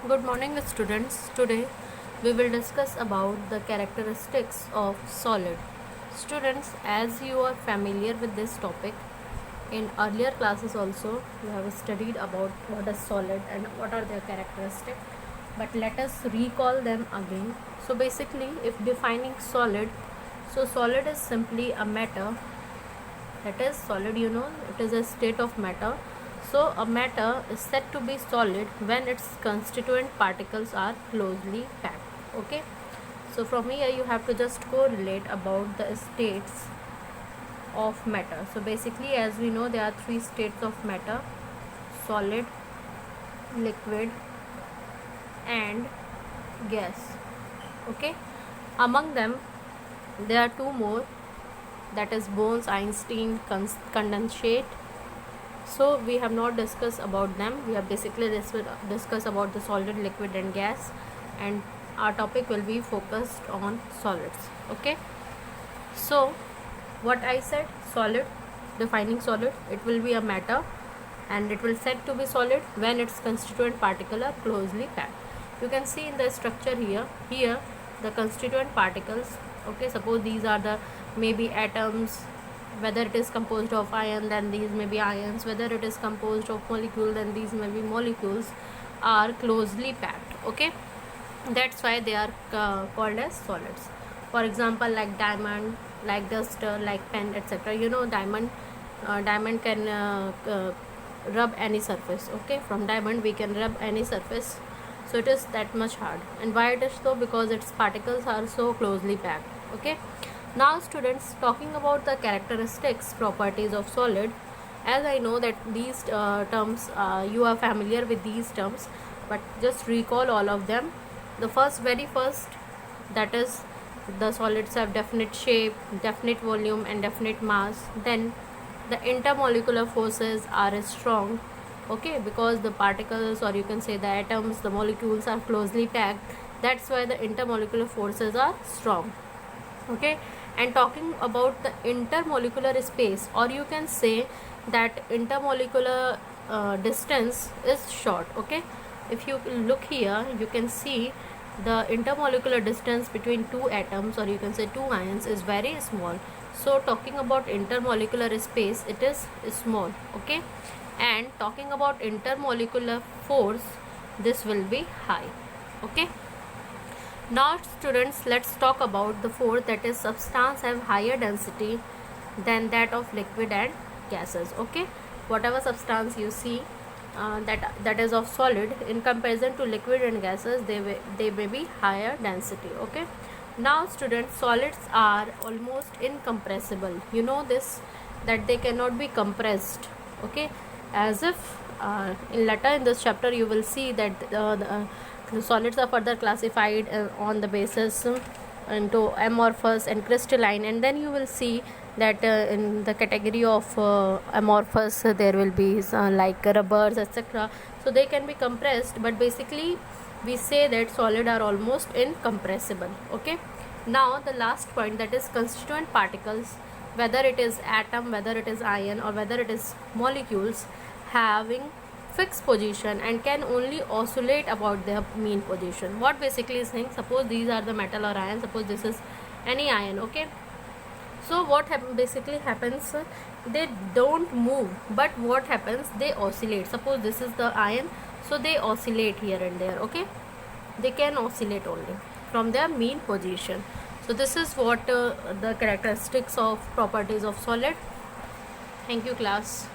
Good morning, students. Today we will discuss about the characteristics of solid. Students, as you are familiar with this topic, in earlier classes also you have studied about what is solid and what are their characteristics. But let us recall them again. So basically, if defining solid, so solid is simply a matter that is solid, it is a state of matter. So a matter is said to be solid when its constituent particles are closely packed. Okay, so from here you have to just correlate about the states of matter. So basically, as we know, there are three states of matter: solid, liquid and gas. Okay, among them there are two more, that is Bose-Einstein condensate. So we have not discussed about them. We have basically discussed about the solid, liquid and gas, and our topic will be focused on solids. Okay, so what I said, solid, defining solid, it will be a matter and it will said to be solid when its constituent particle are closely packed. You can see in the structure here the constituent particles. Okay, suppose these are the maybe atoms, whether it is composed of iron, then these may be ions, whether it is composed of molecule, then these may be molecules, are closely packed. Okay, that's why they are called as solids. For example, like diamond, like duster, like pen, etc. Diamond can rub any surface. Okay, from diamond we can rub any surface, so it is that much hard. And why it is so? Because its particles are so closely packed. Okay, now students, talking about the characteristics, properties of solid, as I know that these terms, you are familiar with these terms, but just recall all of them. The very first, that is, the solids have definite shape, definite volume and definite mass. Then the intermolecular forces are strong. Okay, because the particles, or you can say the atoms, the molecules are closely packed, that's why the intermolecular forces are strong. Okay, and talking about the intermolecular space, or you can say that intermolecular distance is short. Okay, if you look here, you can see the intermolecular distance between two atoms, or you can say two ions, is very small. So talking about intermolecular space, it is small. Okay, and talking about intermolecular force, this will be high. Okay, now students, let's talk about the force, that is substance have higher density than that of liquid and gases. Okay, whatever substance you see that is of solid, in comparison to liquid and gases, they may be higher density. Okay, now students, solids are almost incompressible. You know this, that they cannot be compressed. Okay, as if later in this chapter you will see that the solids are further classified on the basis into amorphous and crystalline, and then you will see that in the category of amorphous, there will be like rubbers, etc. So they can be compressed, but basically we say that solid are almost incompressible. Okay, now the last point, that is constituent particles, whether it is atom, whether it is ion, or whether it is molecules, having fixed position and can only oscillate about their mean position. What basically is saying, suppose these are the metal or ion, suppose this is any ion. Okay, so what basically happens, they don't move, but what happens, they oscillate. Suppose this is the ion, so they oscillate here and there. Okay, they can oscillate only from their mean position. So this is what the characteristics of properties of solid. Thank you, class.